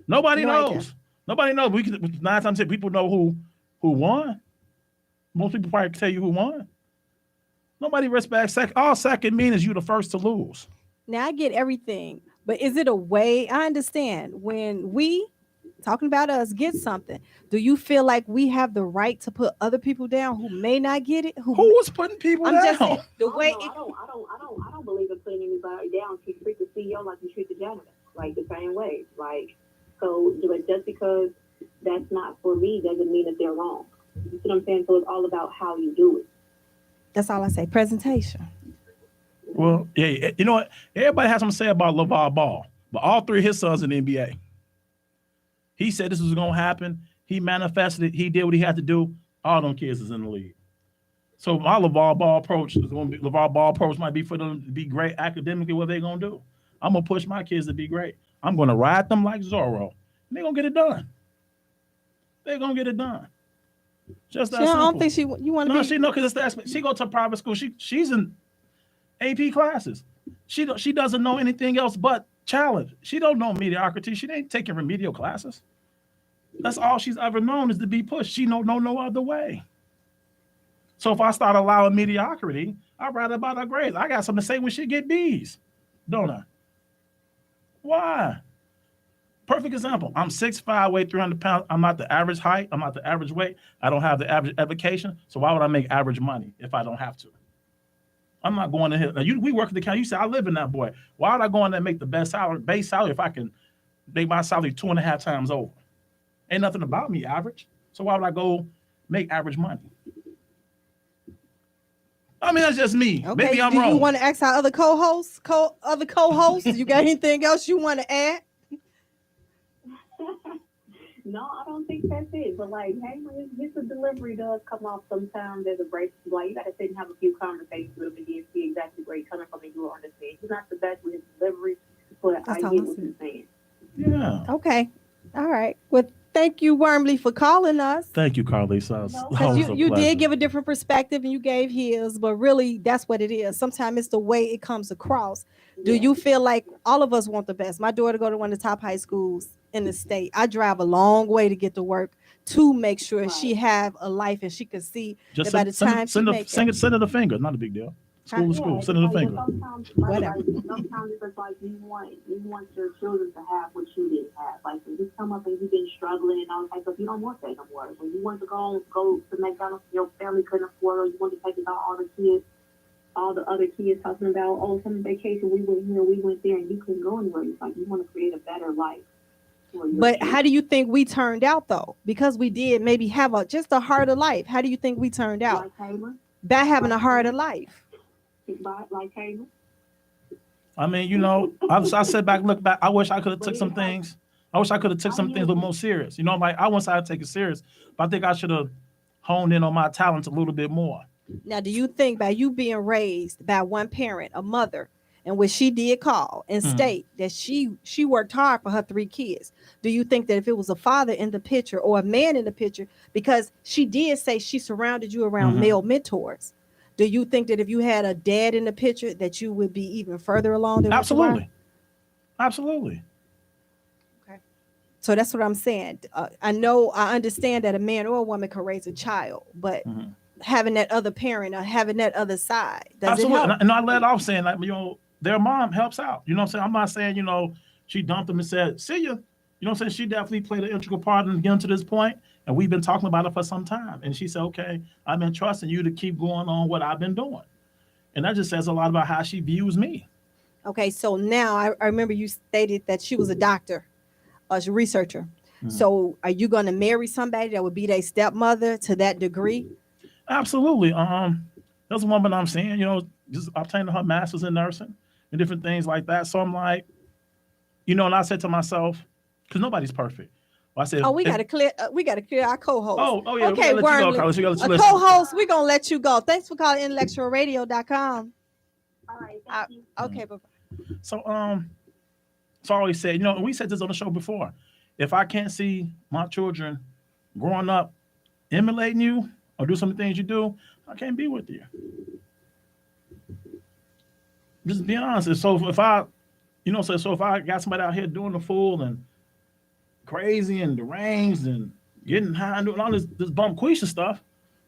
Nobody No knows. idea. Nobody knows. 9 times 10 people know who won. Most people probably can tell you who won. Nobody respects second. All second mean is you the first to lose. Now I get everything, but is it a way? I understand when we talking about us get something. Do you feel like we have the right to put other people down who may not get it? Who was putting people I'm down? just saying the way I don't believe in putting anybody down. You treat the CEO like you treat the janitor, like the same way. Like, so just because that's not for me doesn't mean that they're wrong. You see what I'm saying? So it's all about how you do it. that's all I say. Presentation. Well, yeah, you know what? Everybody has something to say about LeVar Ball, but all 3 of his sons in the NBA. He said this was going to happen. He manifested it. He did what he had to do. All them kids is in the league. So my LeVar Ball approach is going to be LeVar Ball approach might be for them to be great academically. What they going to do? I'm going to push my kids to be great. I'm going to ride them like Zorro. And they're going to get it done. They're going to get it done. Just that I simple. don't think you want to No, be. she know because it's the aspect. She go to private school. She's in AP classes. She doesn't know anything else but challenge. She don't know mediocrity. She ain't taking remedial classes. That's all she's ever known is to be pushed. She know no other way. So if I start allowing mediocrity, I'd rather about her grades. I got something to say when she get B's, don't I? Why? Perfect example. I'm 6'5", weigh 300 pounds. I'm not the average height. I'm not the average weight. I don't have the average education. So why would I make average money if I don't have to? I'm not going to hit. Now we work at the county. You say I live in that boy. Why would I go in there and make the base salary if I can make my salary 2.5 times over? Ain't nothing about me average. So why would I go make average money? I mean, that's just me. Okay. Maybe I'm do wrong. you want to ask our other co-hosts? Other co-hosts? You got anything else you want to add? No, I don't think that's it. But like, hey, man, his delivery does come off sometimes as a break. Like, you got to sit and have a few conversations with him and see exactly where he's coming from and you will understand. He's not the best with his delivery, but That's I all get I'm what saying. he's saying. Yeah. Okay. All right. Well, thank you, Wormley, for calling us. Thank you, Carlisa. No, Because you did give a different perspective and you gave his, but really that's what it is. Sometimes it's the way it comes across. Do you feel like all of us want the best? My daughter go to one of the top high schools in the state. I drive a long way to get to work to make sure she have a life and she can see Just that by the time she make it. send her the finger. Not a big deal. School to school. Send her the finger. Sometimes, Whatever. sometimes it's like you want your children to have what you didn't have. Like when you come up and you've been struggling and all types of, you don't want that no more. When you want to go to McDonald's, your family couldn't afford, or you want to take about all the other kids talking about, oh, summer vacation, we went here, we went there, and you couldn't go anywhere. It's like you want to create a better life. for your But kids. how do you think we turned out though? Because we did maybe have just a harder life. How do you think we turned out Like Taylor, by having a harder life? like Taylor. I mean, you know, I sit back, look back. I wish I could have took some things. I wish I could have took some things a little more serious. You know, like I once I take it serious, but I think I should have honed in on my talents a little bit more. Now, do you think by you being raised by one parent, a mother, and when she did call and state that she worked hard for her 3 kids, do you think that if it was a father in the picture or a man in the picture, because she did say she surrounded you around male mentors, do you think that if you had a dad in the picture that you would be even further along than what you are? Absolutely. Absolutely. So that's what I'm saying. I understand that a man or a woman can raise a child, but having that other parent or having that other side, does Absolutely. it help? And I let off saying, like, you know, their mom helps out. You know what I'm saying? I'm not saying, you know, she dumped them and said, see ya. You know what I'm saying? She definitely played an integral part in getting to this point, and we've been talking about it for some time. And she said, okay, I've been trusting you to keep going on what I've been doing. And that just says a lot about how she views me. Okay, so now I remember you stated that she was a doctor, a researcher. So are you going to marry somebody that would be their stepmother to that degree? Absolutely. There's a woman I'm seeing, you know, just obtaining her master's in nursing and different things like that. So I'm like, you know, and I said to myself, because nobody's perfect. Well, I said, Oh, we got to clear our co-host. Oh, yeah. Okay, we gotta let you Wormley, go, Carlos. We gotta let a you listen. co-host, we're going to let you go. Thanks for calling intellectualradio.com. All right, thank you. Okay, bye. So I always said, you know, and we said this on the show before. If I can't see my children growing up emulating you or do some of the things you do, I can't be with you. Just being honest. And so if I, you know, so if I got somebody out here doing the fool and crazy and deranged and getting high and doing all this bumquisha stuff,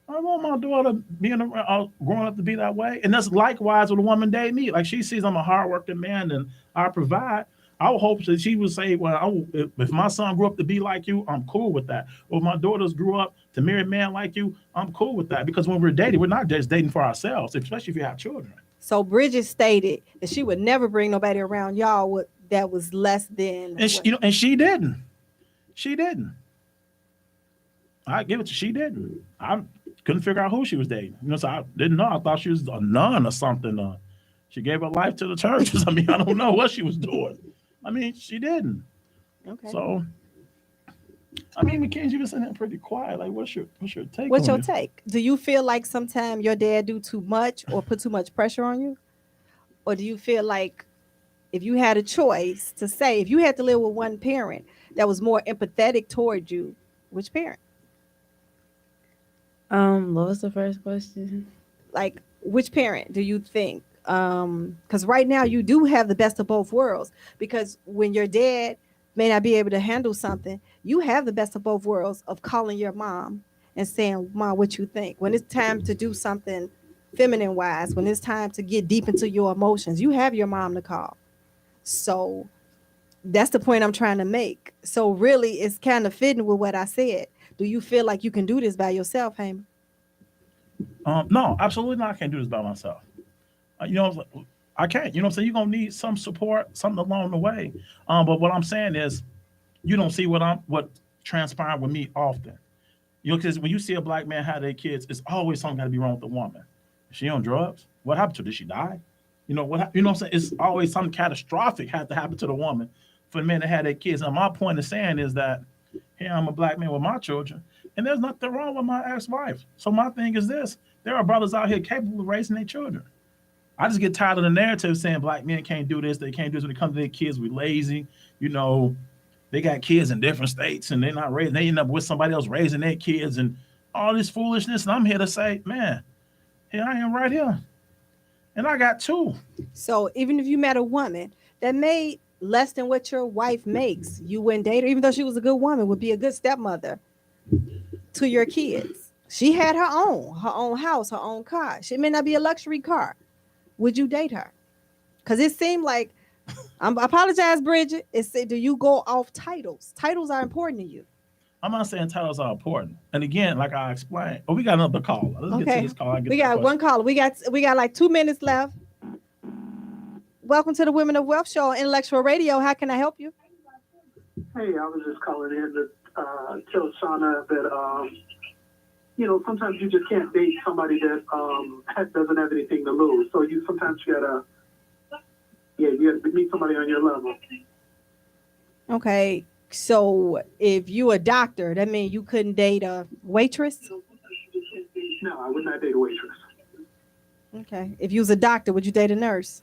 I want my daughter being growing up to be that way. And that's likewise with a woman dating me. Like she sees I'm a hardworking man and I provide. I would hope that she would say, well, if my son grew up to be like you, I'm cool with that. Or if my daughters grew up to marry a man like you, I'm cool with that. Because when we're dating, we're not just dating for ourselves, especially if you have children. So Bridget stated that she would never bring nobody around y'all that was less than. And she didn't. She didn't. I give it to she didn't. I couldn't figure out who she was dating. You know, so I didn't know. I thought she was a nun or something. She gave her life to the churches. I mean, I don't know what she was doing. I mean, she didn't. Okay. So, I mean, McKenzie, you been sitting there pretty quiet. Like, what's your take? What's on your it? take? Do you feel like sometimes your dad do too much or put too much pressure on you? Or do you feel like if you had a choice to say, if you had to live with one parent that was more empathetic toward you, which parent? What was the first question? Like, which parent do you think? Because right now you do have the best of both worlds, because when your dad may not be able to handle something, you have the best of both worlds of calling your mom and saying, Mom, what you think? When it's time to do something feminine wise, when it's time to get deep into your emotions, you have your mom to call. So that's the point I'm trying to make. So really it's kind of fitting with what I said. Do you feel like you can do this by yourself, Heyman? No, absolutely not. I can't do this by myself. You know, I can't. You know what I'm saying? You're going to need some support, something along the way. But what I'm saying is you don't see what transpired with me often. You know, because when you see a black man have their kids, it's always something got to be wrong with the woman. Is she on drugs? What happened to her? Did she die? You know what I'm saying? It's always something catastrophic had to happen to the woman for the man to have their kids. And my point of saying is that here I'm a black man with my children, and there's nothing wrong with my ex-wife. So my thing is this: there are brothers out here capable of raising their children. I just get tired of the narrative saying black men can't do this, they can't do this when it comes to their kids. We're lazy, you know. They got kids in different states, and they're not raising. They end up with somebody else raising their kids, and all this foolishness. And I'm here to say, man, here I am right here, and I got 2. So even if you met a woman that made less than what your wife makes, you wouldn't date her, even though she was a good woman, would be a good stepmother to your kids. She had her own house, her own car. She may not be a luxury car. Would you date her? Because it seemed like, I apologize, Bridget. It said, do you go off titles? Titles are important to you. I'm not saying titles are important. And again, like I explained, we got another call. Let's get to this call. We got one caller. We got like 2 minutes left. Welcome to the Women of Wealth Show on Intellectual Radio. How can I help you? Hey, I was just calling in to tell Shauna that, sometimes you just can't date somebody that doesn't have anything to lose. So you gotta meet somebody on your level. Okay. So if you a doctor, that means you couldn't date a waitress? No, I would not date a waitress. Okay. If you was a doctor, would you date a nurse?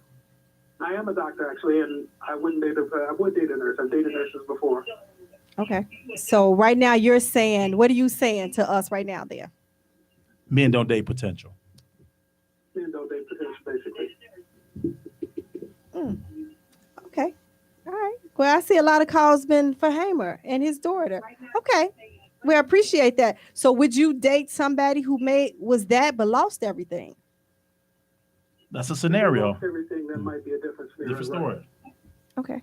I am a doctor, actually, and I would date a nurse. I've dated nurses before. Okay. So right now you're saying, what are you saying to us right now there? Men don't date potential. Men don't date potential, basically. Okay. All right. Well, I see a lot of calls been for Hamer and his daughter. Okay. We appreciate that. So would you date somebody who was that but lost everything? That's a scenario. Lost everything, that might be a different scenario. Different story. Okay.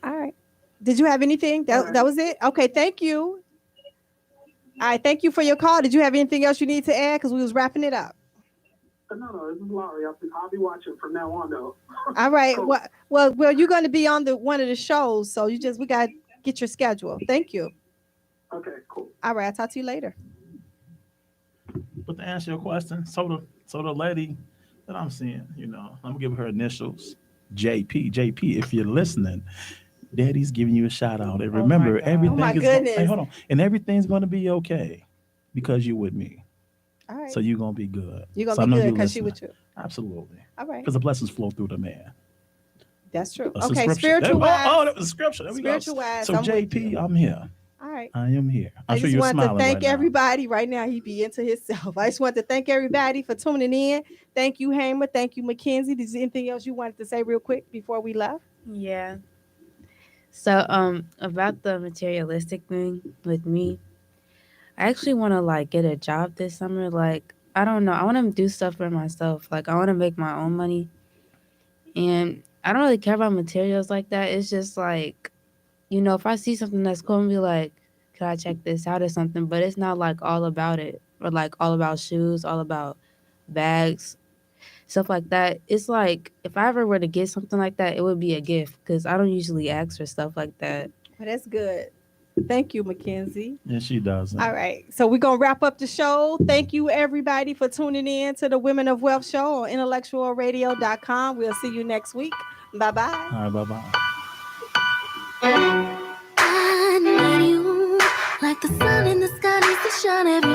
All right. Did you have anything? That was it? Okay. Thank you. All right. Thank you for your call. Did you have anything else you need to add? Because we was wrapping it up. No, this is Laurie. I'll be watching from now on, though. All right. Cool. Well, you're going to be on one of the shows, so we got to get your schedule. Thank you. Okay, cool. All right. I'll talk to you later. But to answer your question, so the lady that I'm seeing, I'm gonna give her initials, JP. JP, if you're listening, Daddy's giving you a shout out. And remember, God. everything Oh my is goodness. hey, hold on, and everything's gonna be okay because you're with me. All right. So you're gonna be good. You're So I going to know be good you're because she listening. with you. Absolutely, All right. because the blessings flow through the man. That's true. That's the Okay. scripture. Spiritual There- wise. Oh, that was the scripture. There we go. Spiritual wise. So I'm with JP, you. I'm here. All right. I am here. I'm I sure just you're want smiling to thank right now. everybody right now. He be into himself. I just want to thank everybody for tuning in. Thank you, Hamer. Thank you, Mackenzie. Is there anything else you wanted to say real quick before we left? Yeah. So about the materialistic thing with me, I actually want to get a job this summer. I don't know. I want to do stuff for myself. I want to make my own money. And I don't really care about materials like that. It's just if I see something that's cool and be like, could I check this out or something? But it's not all about it or all about shoes, all about bags, stuff like that. It's if I ever were to get something like that, it would be a gift because I don't usually ask for stuff like that. Well, that's good. Thank you, Mackenzie. Yeah, she doesn't. All right. So we're going to wrap up the show. Thank you, everybody, for tuning in to the Women of Wealth show on intellectualradio.com. We'll see you next week. Bye-bye. All right, bye-bye. I need you like the sun in the sky needs to shine every